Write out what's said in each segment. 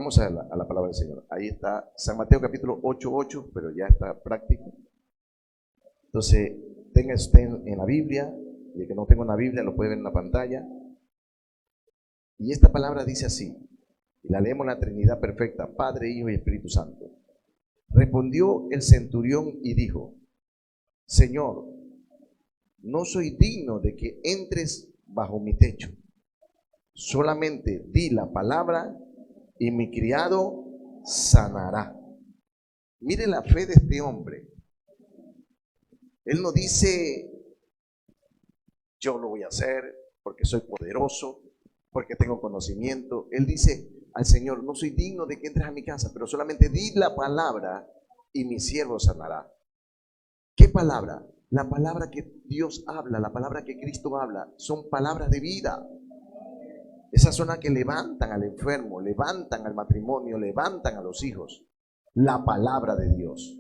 Vamos a la palabra del Señor. Ahí está San Mateo capítulo 8:8, pero ya está práctico. Entonces, tenga usted en la Biblia, y el que no tenga una Biblia lo puede ver en la pantalla. Y esta palabra dice así, y la leemos en la Trinidad perfecta, Padre, Hijo y Espíritu Santo. Respondió el centurión y dijo: Señor, no soy digno de que entres bajo mi techo. Solamente di la palabra y mi criado sanará. Mire la fe de este hombre. Él no dice, yo lo voy a hacer porque soy poderoso, porque tengo conocimiento. Él dice al Señor, no soy digno de que entres a mi casa, pero solamente di la palabra y mi siervo sanará. ¿Qué palabra? La palabra que Dios habla, la palabra que Cristo habla, son palabras de vida. Esas son las que levantan al enfermo, levantan al matrimonio, levantan a los hijos. La palabra de Dios.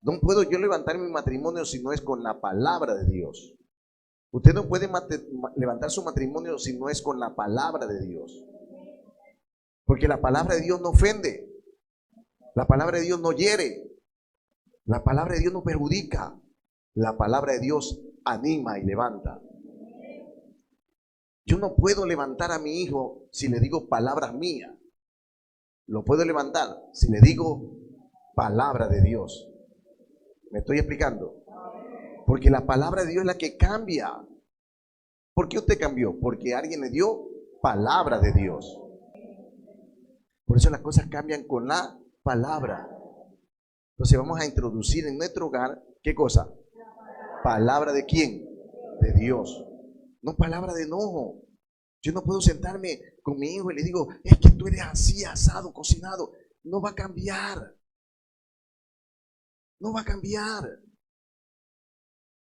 No puedo yo levantar mi matrimonio si no es con la palabra de Dios. Usted no puede levantar su matrimonio si no es con la palabra de Dios. Porque la palabra de Dios no ofende. La palabra de Dios no hiere. La palabra de Dios no perjudica. La palabra de Dios anima y levanta. Yo no puedo levantar a mi hijo si le digo palabras mías. Lo puedo levantar si le digo palabra de Dios. ¿Me estoy explicando? Porque la palabra de Dios es la que cambia. ¿Por qué usted cambió? Porque alguien le dio palabra de Dios. Por eso las cosas cambian con la palabra. Entonces vamos a introducir en nuestro hogar, ¿qué cosa? ¿Palabra de quién? De Dios. No palabra de enojo. Yo no puedo sentarme con mi hijo y le digo, es que tú eres así, asado, cocinado. No va a cambiar. No va a cambiar.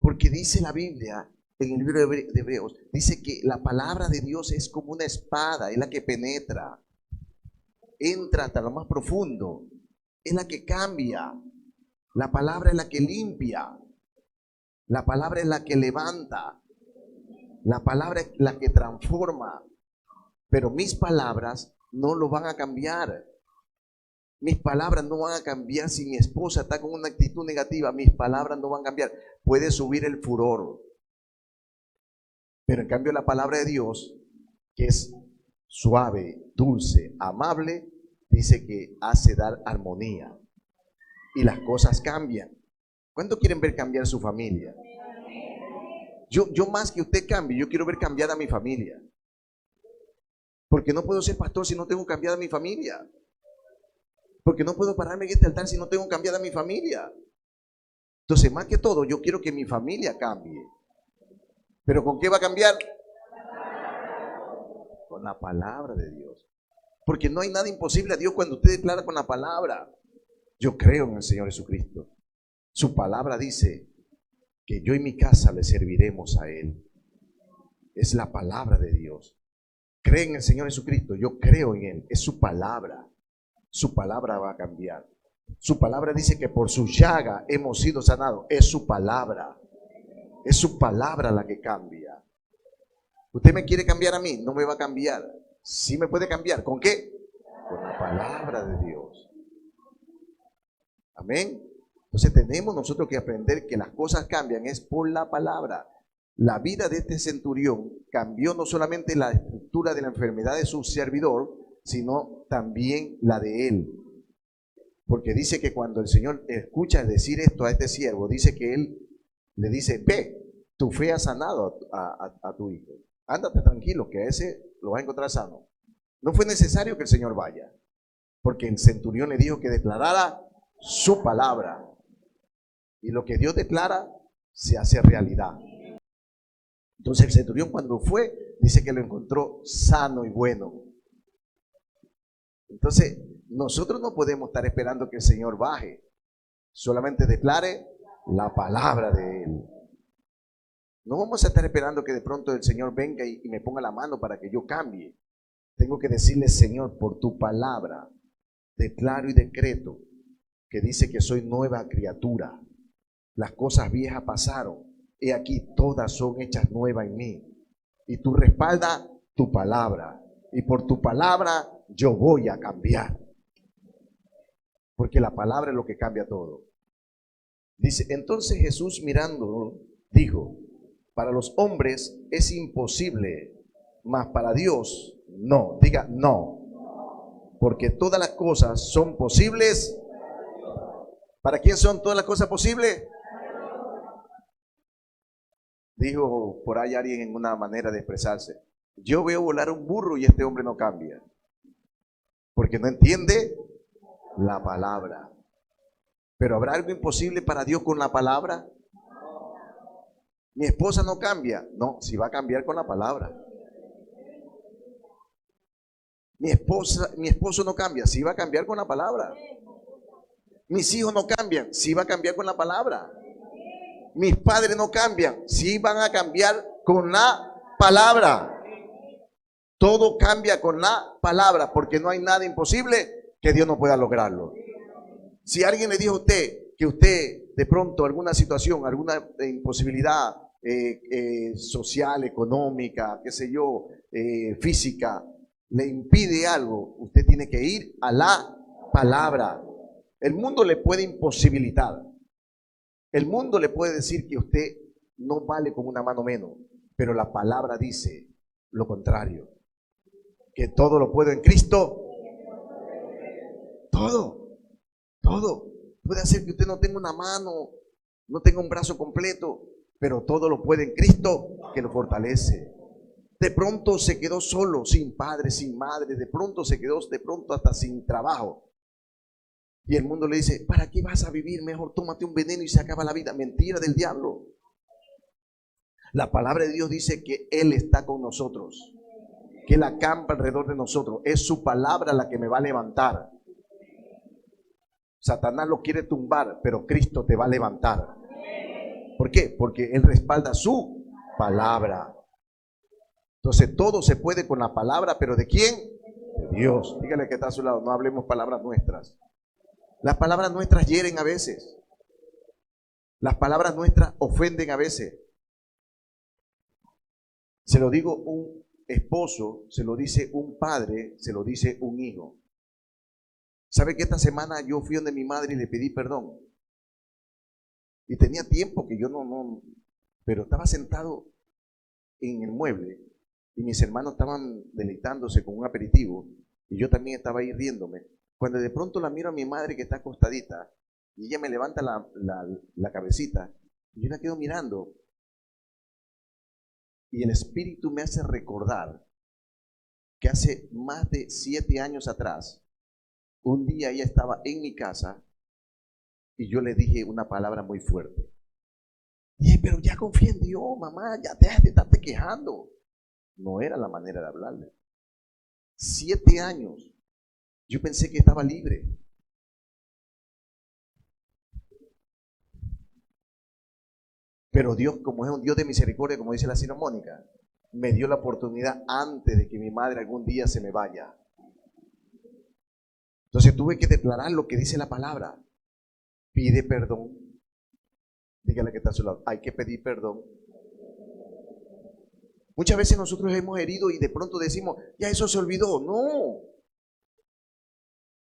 Porque dice la Biblia, en el libro de Hebreos, dice que la palabra de Dios es como una espada, es la que penetra, entra hasta lo más profundo, es la que cambia. La palabra es la que limpia. La palabra es la que levanta. La palabra es la que transforma. Pero mis palabras no lo van a cambiar. Mis palabras no van a cambiar si mi esposa está con una actitud negativa. Mis palabras no van a cambiar. Puede subir el furor. Pero en cambio la palabra de Dios, que es suave, dulce, amable, dice que hace dar armonía. Y las cosas cambian. ¿Cuánto quieren ver cambiar su familia? Yo más que usted cambie, yo quiero ver cambiada mi familia. Porque no puedo ser pastor si no tengo cambiada mi familia. Porque no puedo pararme en este altar si no tengo cambiada mi familia. Entonces, más que todo, yo quiero que mi familia cambie. ¿Pero con qué va a cambiar? Con la palabra de Dios. Porque no hay nada imposible a Dios cuando usted declara con la palabra. Yo creo en el Señor Jesucristo. Su palabra dice que yo y mi casa le serviremos a Él. Es la palabra de Dios. Cree en el Señor Jesucristo. Yo creo en Él. Es su palabra. Su palabra va a cambiar. Su palabra dice que por su llaga hemos sido sanados. Es su palabra. Es su palabra la que cambia. Usted me quiere cambiar a mí, no me va a cambiar. Sí me puede cambiar. ¿Con qué? Con la palabra de Dios. Amén. Entonces tenemos nosotros que aprender que las cosas cambian es por la palabra. La vida de este centurión cambió no solamente la estructura de la enfermedad de su servidor, sino también la de él. Porque dice que cuando el Señor escucha decir esto a este siervo, dice que él le dice, ve, tu fe ha sanado a tu hijo. Ándate tranquilo, que a ese lo vas a encontrar sano. No fue necesario que el Señor vaya, porque el centurión le dijo que declarara su palabra. Y lo que Dios declara se hace realidad. Entonces el centurión cuando fue, dice que lo encontró sano y bueno. Entonces nosotros no podemos estar esperando que el Señor baje. Solamente declare la palabra de Él. No vamos a estar esperando que de pronto el Señor venga y me ponga la mano para que yo cambie. Tengo que decirle, Señor, por tu palabra, declaro y decreto que dice que soy nueva criatura. Las cosas viejas pasaron. He aquí todas son hechas nuevas en mí. Y tú respaldas tu palabra. Y por tu palabra yo voy a cambiar. Porque la palabra es lo que cambia todo. Dice, entonces Jesús mirándolo, dijo, para los hombres es imposible, mas para Dios no. Diga no. Porque todas las cosas son posibles. ¿Para quién son todas las cosas posibles? Dijo por ahí alguien en una manera de expresarse. Yo veo volar un burro y este hombre no cambia. Porque no entiende la palabra. Pero ¿habrá algo imposible para Dios con la palabra? Mi esposa no cambia. No, si va a cambiar con la palabra. Mi esposo no cambia. Si va a cambiar con la palabra. Mis hijos no cambian. Si va a cambiar con la palabra. Mis padres no cambian. Si van a cambiar con la palabra. Todo cambia con la palabra, porque no hay nada imposible que Dios no pueda lograrlo. Si alguien le dijo a usted que usted de pronto alguna situación, alguna imposibilidad social, económica, qué sé yo, física, le impide algo, usted tiene que ir a la palabra. El mundo le puede imposibilitar. El mundo le puede decir que usted no vale con una mano menos, pero la palabra dice lo contrario. Que todo lo puedo en Cristo. Todo. Puede hacer que usted no tenga una mano, no tenga un brazo completo, pero todo lo puede en Cristo que lo fortalece. De pronto se quedó solo, sin padre, sin madre, de pronto se quedó, de pronto hasta sin trabajo. Y el mundo le dice, ¿para qué vas a vivir? Mejor tómate un veneno y se acaba la vida. Mentira del diablo. La palabra de Dios dice que Él está con nosotros, que Él acampa alrededor de nosotros. Es su palabra la que me va a levantar. Satanás lo quiere tumbar, pero Cristo te va a levantar. ¿Por qué? Porque Él respalda su palabra. Entonces todo se puede con la palabra, pero ¿de quién? De Dios. Dígale que está a su lado, no hablemos palabras nuestras. Las palabras nuestras hieren a veces. Las palabras nuestras ofenden a veces. Se lo digo un esposo, se lo dice un padre, se lo dice un hijo. ¿Sabe que esta semana yo fui donde mi madre y le pedí perdón? Y tenía tiempo que yo pero estaba sentado en el mueble y mis hermanos estaban deleitándose con un aperitivo y yo también estaba ahí riéndome. Cuando de pronto la miro a mi madre que está acostadita y ella me levanta la cabecita y yo la quedo mirando y el Espíritu me hace recordar que hace más de 7 años atrás, un día ella estaba en mi casa y yo le dije una palabra muy fuerte. Y pero ya confía en Dios, mamá, ya deja de estarte quejando. No era la manera de hablarle. 7 años. Yo pensé que estaba libre. Pero Dios, como es un Dios de misericordia, como dice la señora Mónica, me dio la oportunidad antes de que mi madre algún día se me vaya. Entonces tuve que declarar lo que dice la palabra. Pide perdón. Dígale que está a su lado. Hay que pedir perdón. Muchas veces nosotros hemos herido y de pronto decimos, ya eso se olvidó. No.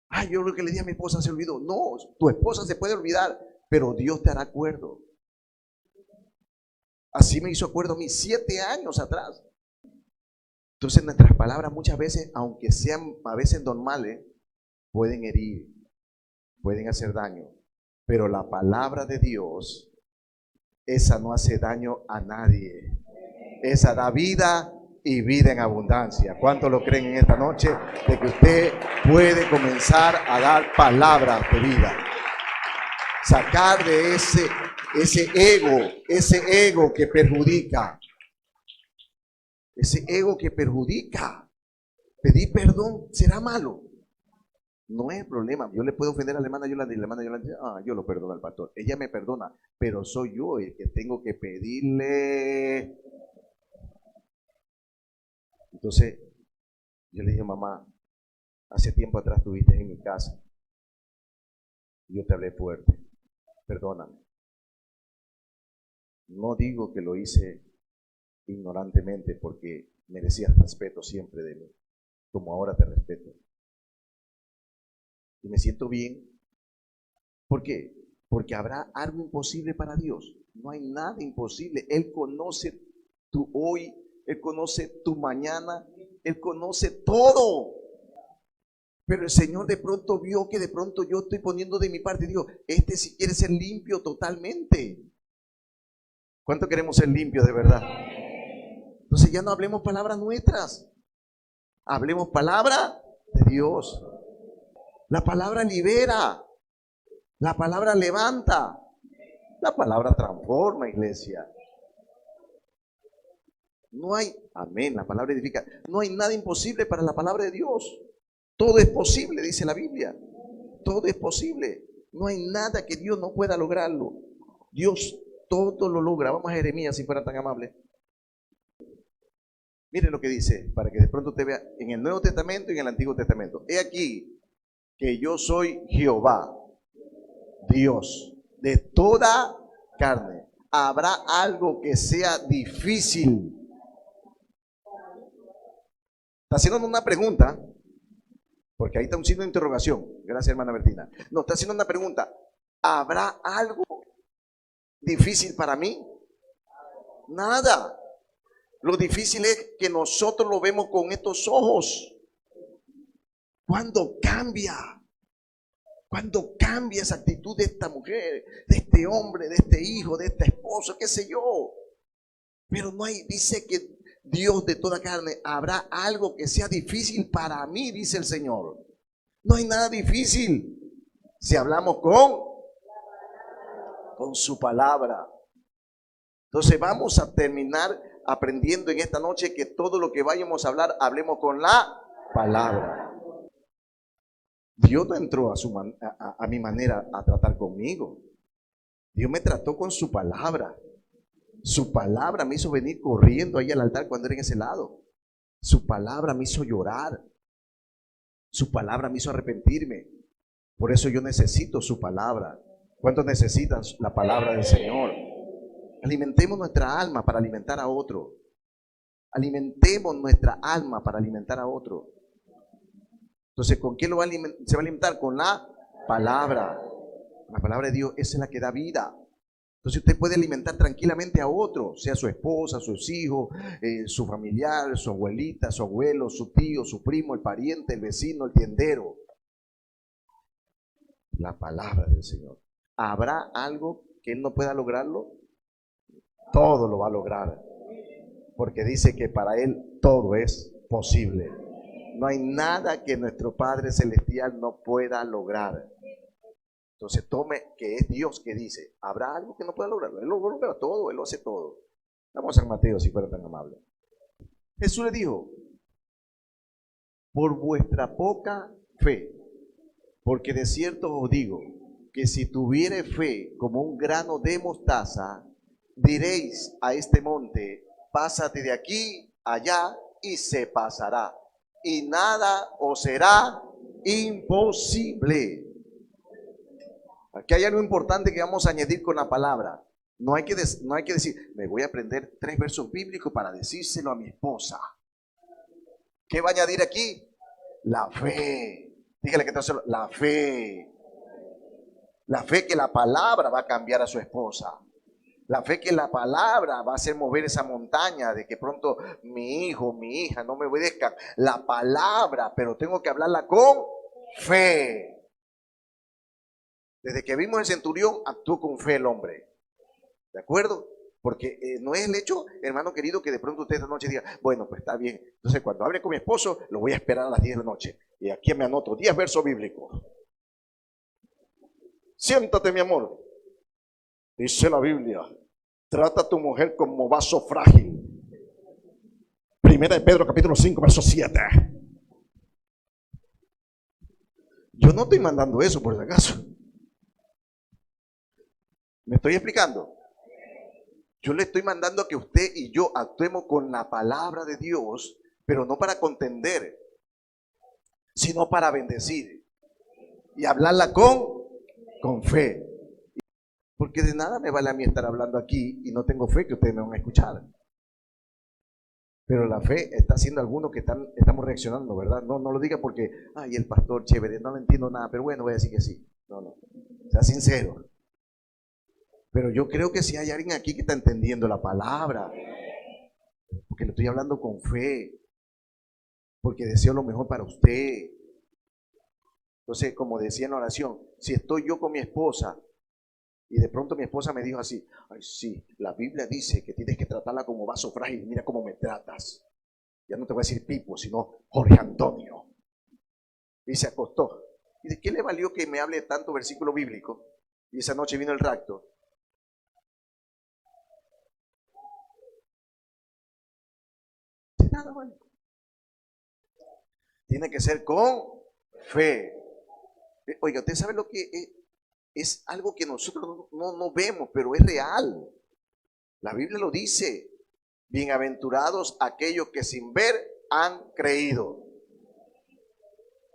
Ay, yo lo que le dije a mi esposa se olvidó. No, tu esposa se puede olvidar, pero Dios te hará acuerdo. Así me hizo acuerdo a mí 7 años atrás. Entonces nuestras palabras muchas veces, aunque sean a veces normales, pueden herir, pueden hacer daño. Pero la palabra de Dios, esa no hace daño a nadie. Esa da vida y vida en abundancia. ¿Cuántos lo creen en esta noche? De que usted puede comenzar a dar palabras de vida. Sacar de ese ego que perjudica. Ese ego que perjudica. Pedir perdón será malo. No es problema. Yo le puedo ofender a la hermana Yolanda y la hermana Yolanda dice, yo lo perdono al pastor. Ella me perdona, pero soy yo el que tengo que pedirle. Entonces, yo le dije, mamá, hace tiempo atrás estuviste en mi casa. Y yo te hablé fuerte. Perdóname. No digo que lo hice ignorantemente porque merecías respeto siempre de mí, como ahora te respeto. y me siento bien. ¿Por qué? Porque habrá algo imposible para Dios. No hay nada imposible. Él conoce tu hoy, Él conoce tu mañana, Él conoce todo. Pero el Señor de pronto vio que de pronto yo estoy poniendo de mi parte. Digo, este sí quiere ser limpio totalmente. ¿Cuánto queremos ser limpios de verdad? Entonces ya no hablemos palabras nuestras. Hablemos palabra de Dios. La palabra libera. La palabra levanta. La palabra transforma, iglesia. No hay, amén, la palabra edifica. No hay nada imposible para la palabra de Dios. Todo es posible, dice la Biblia. Todo es posible. No hay nada que Dios no pueda lograrlo. Dios todo lo logra. Vamos a Jeremías, si fuera tan amable. Miren lo que dice, para que de pronto usted vea en el Nuevo Testamento y en el Antiguo Testamento. He aquí que yo soy Jehová, Dios, de toda carne. ¿Habrá algo que sea difícil? Está haciendo una pregunta, porque ahí está un signo de interrogación. Gracias, hermana Bertina. No, está haciendo una pregunta. ¿Habrá algo difícil para mí? Nada. Lo difícil es que nosotros lo vemos con estos ojos. Cuando cambia esa actitud de esta mujer, de este hombre, de este hijo, de este esposo, qué sé yo. Pero no hay, dice que Dios de toda carne, habrá algo que sea difícil para mí, dice el Señor. No hay nada difícil si hablamos con su palabra. Entonces vamos a terminar aprendiendo en esta noche que todo lo que vayamos a hablar, hablemos con la palabra. Dios no entró a mi manera a tratar conmigo. Dios me trató con su palabra. Su palabra me hizo venir corriendo ahí al altar cuando era en ese lado. Su palabra me hizo llorar. Su palabra me hizo arrepentirme. Por eso yo necesito su palabra. ¿Cuántos necesitan la palabra del Señor? Alimentemos nuestra alma para alimentar a otro. Alimentemos nuestra alma para alimentar a otro. Entonces, ¿con qué se va a alimentar? Con la palabra. La palabra de Dios, esa es la que da vida. Entonces usted puede alimentar tranquilamente a otro, sea su esposa, sus hijos, su familiar, su abuelita, su abuelo, su tío, su primo, el pariente, el vecino, el tiendero. La palabra del Señor. ¿Habrá algo que Él no pueda lograrlo? Todo lo va a lograr. Porque dice que para Él todo es posible. No hay nada que nuestro Padre Celestial no pueda lograr. Entonces tome que es Dios que dice, ¿habrá algo que no pueda lograrlo? Él lo logra todo, Él lo hace todo. Vamos a San Mateo, si fuera tan amable. Jesús le dijo, por vuestra poca fe, porque de cierto os digo, que si tuviere fe como un grano de mostaza, diréis a este monte, pásate de aquí allá, y se pasará, y nada os será imposible. Aquí hay algo importante que vamos a añadir con la palabra. No hay que decir, me voy a aprender 3 versos bíblicos para decírselo a mi esposa. ¿Qué va a añadir aquí? La fe. Dígale que está la fe. La fe que la palabra va a cambiar a su esposa. La fe que la palabra va a hacer mover esa montaña de que pronto mi hijo, mi hija no me obedezcan. La palabra, pero tengo que hablarla con fe. Desde que vimos el centurión, actuó con fe el hombre. ¿De acuerdo? Porque no es el hecho, hermano querido, que de pronto usted esta noche diga, bueno, pues está bien. Entonces, cuando hable con mi esposo, lo voy a esperar a las 10 de la noche. Y aquí me anoto 10 versos bíblicos. Siéntate, mi amor. Dice la Biblia, trata a tu mujer como vaso frágil. Primera de Pedro, capítulo 5, verso 7. Yo no estoy mandando eso, por si acaso. ¿Me estoy explicando? Yo le estoy mandando a que usted y yo actuemos con la palabra de Dios, pero no para contender, sino para bendecir y hablarla con fe. Porque de nada me vale a mí estar hablando aquí y no tengo fe que ustedes me van a escuchar. Pero la fe está haciendo algunos que estamos reaccionando, ¿verdad? No, no lo diga porque, ay, el pastor chévere, no le entiendo nada, pero bueno, voy a decir que sí. No, no, sea sincero. Pero yo creo que si hay alguien aquí que está entendiendo la palabra, porque le estoy hablando con fe, porque deseo lo mejor para usted. Entonces, como decía en la oración, si estoy yo con mi esposa y de pronto mi esposa me dijo así, ay, sí, la Biblia dice que tienes que tratarla como vaso frágil, mira cómo me tratas. Ya no te voy a decir Pipo, sino Jorge Antonio. Y se acostó. ¿Y de qué le valió que me hable tanto versículo bíblico? Y esa noche vino el rapto. De nada, bueno. Tiene que ser con fe. Oiga, usted sabe lo que es algo que nosotros no vemos, pero es real. La Biblia lo dice. Bienaventurados aquellos que sin ver han creído.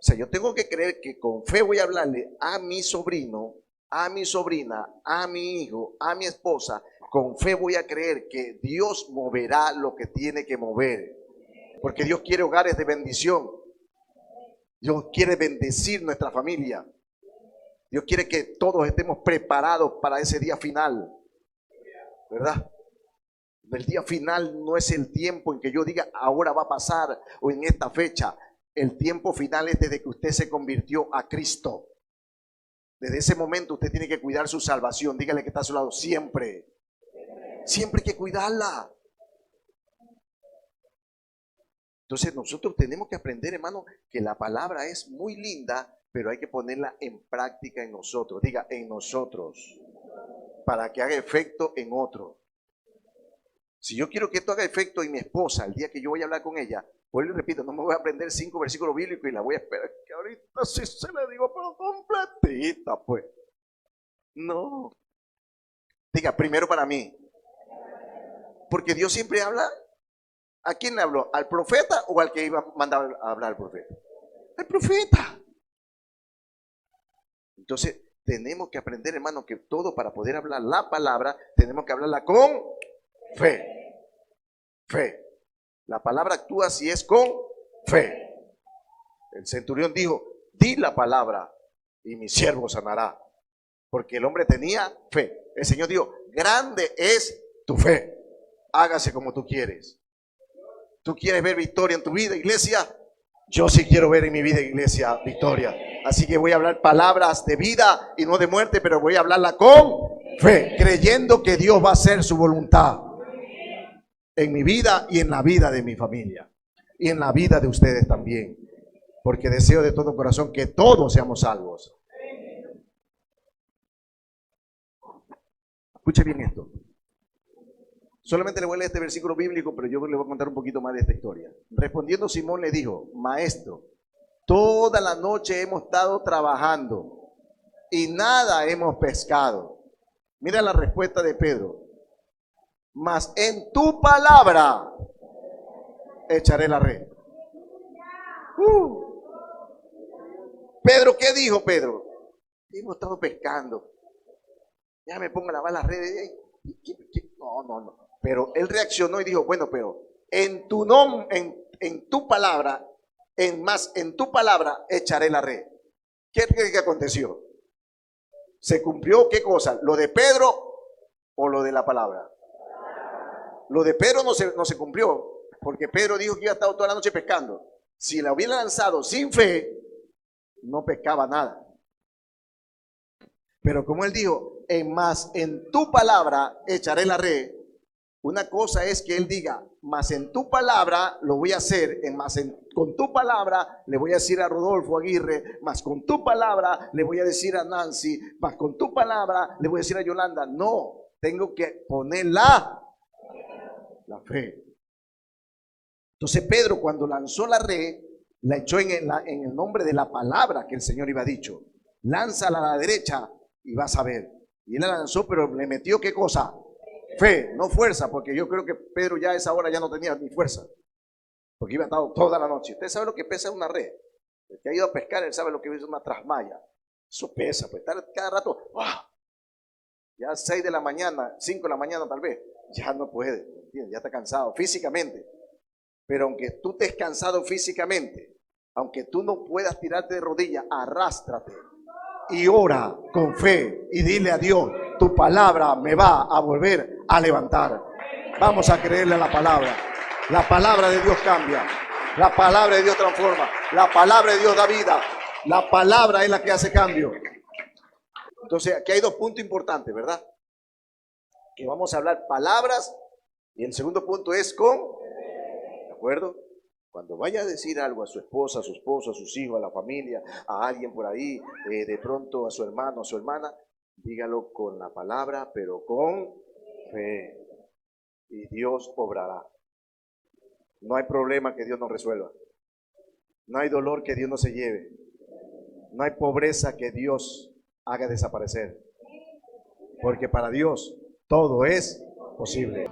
O sea, yo tengo que creer que con fe voy a hablarle a mi sobrino, a mi sobrina, a mi hijo, a mi esposa. Con fe voy a creer que Dios moverá lo que tiene que mover. Porque Dios quiere hogares de bendición. Dios quiere bendecir nuestra familia. Dios quiere que todos estemos preparados para ese día final. ¿Verdad? El día final no es el tiempo en que yo diga ahora va a pasar o en esta fecha. El tiempo final es desde que usted se convirtió a Cristo. Desde ese momento usted tiene que cuidar su salvación. Dígale que está a su lado siempre. Siempre hay que cuidarla. Entonces nosotros tenemos que aprender, hermano, que la palabra es muy linda, pero hay que ponerla en práctica en nosotros. Diga, en nosotros, para que haga efecto en otro. Si yo quiero que esto haga efecto en mi esposa, el día que yo voy a hablar con ella, pues le repito, no me voy a aprender 5 versículos bíblicos y la voy a esperar que ahorita sí se la digo, pero completita, pues. No. Diga, primero para mí. Porque Dios siempre habla. ¿A quién le habló? ¿Al profeta o al que iba a mandar a hablar al profeta? Al profeta. Entonces, tenemos que aprender, hermano, que todo para poder hablar la palabra, tenemos que hablarla con fe. Fe. La palabra actúa si es con fe. El centurión dijo, di la palabra y mi siervo sanará. Porque el hombre tenía fe. El Señor dijo, grande es tu fe. Hágase como tú quieres. ¿Tú quieres ver victoria en tu vida, iglesia? Yo sí quiero ver en mi vida, iglesia, victoria. Así que voy a hablar palabras de vida y no de muerte, pero voy a hablarla con fe, creyendo que Dios va a hacer su voluntad en mi vida y en la vida de mi familia. Y en la vida de ustedes también. Porque deseo de todo corazón que todos seamos salvos. Escuche bien esto. Solamente le voy a leer este versículo bíblico, pero yo le voy a contar un poquito más de esta historia. Respondiendo Simón le dijo, maestro, toda la noche hemos estado trabajando y nada hemos pescado. Mira la respuesta de Pedro. Mas en tu palabra echaré la red. Pedro, ¿qué dijo Pedro? Hemos estado pescando. Ya me pongo a lavar las redes. No. Pero él reaccionó y dijo, bueno, pero en tu nombre, en tu palabra, en tu palabra echaré la red. ¿Qué cree que aconteció? ¿Se cumplió qué cosa? ¿Lo de Pedro o lo de la palabra? Lo de Pedro no se cumplió, porque Pedro dijo que iba a estar toda la noche pescando. Si la hubiera lanzado sin fe, no pescaba nada. Pero como él dijo, en tu palabra echaré la red. Una cosa es que él diga, más en tu palabra lo voy a hacer, con tu palabra le voy a decir a Rodolfo Aguirre, más con tu palabra le voy a decir a Nancy, más con tu palabra le voy a decir a Yolanda. No, tengo que poner la fe. Entonces Pedro, cuando lanzó la red, la echó en el nombre de la palabra que el Señor iba dicho. Lánzala a la derecha y vas a ver. Y él la lanzó, pero le metió ¿qué cosa? Fe, no fuerza, porque yo creo que Pedro ya a esa hora ya no tenía ni fuerza, porque iba a estar toda la noche. Usted sabe lo que pesa una red. El que ha ido a pescar, él sabe lo que es una trasmaya. Eso pesa, pues estar cada rato, ¡wow! Ya 6 de la mañana, 5 de la mañana tal vez, ya no puede, ¿entiendes? Ya está cansado físicamente. Pero aunque tú estés cansado físicamente, aunque tú no puedas tirarte de rodillas, arrástrate y ora con fe y dile a Dios, tu palabra me va a volver a levantar. Vamos a creerle a la palabra. La palabra de Dios cambia. La palabra de Dios transforma. La palabra de Dios da vida. La palabra es la que hace cambio. Entonces, aquí hay dos puntos importantes, ¿verdad? Que vamos a hablar palabras y el segundo punto es con, ¿de acuerdo? Cuando vaya a decir algo a su esposa, a su esposo, a sus hijos, a la familia, a alguien por ahí, de pronto a su hermano, a su hermana, dígalo con la palabra, pero con fe. Y Dios obrará. No hay problema que Dios no resuelva. No hay dolor que Dios no se lleve. No hay pobreza que Dios haga desaparecer. Porque para Dios todo es posible.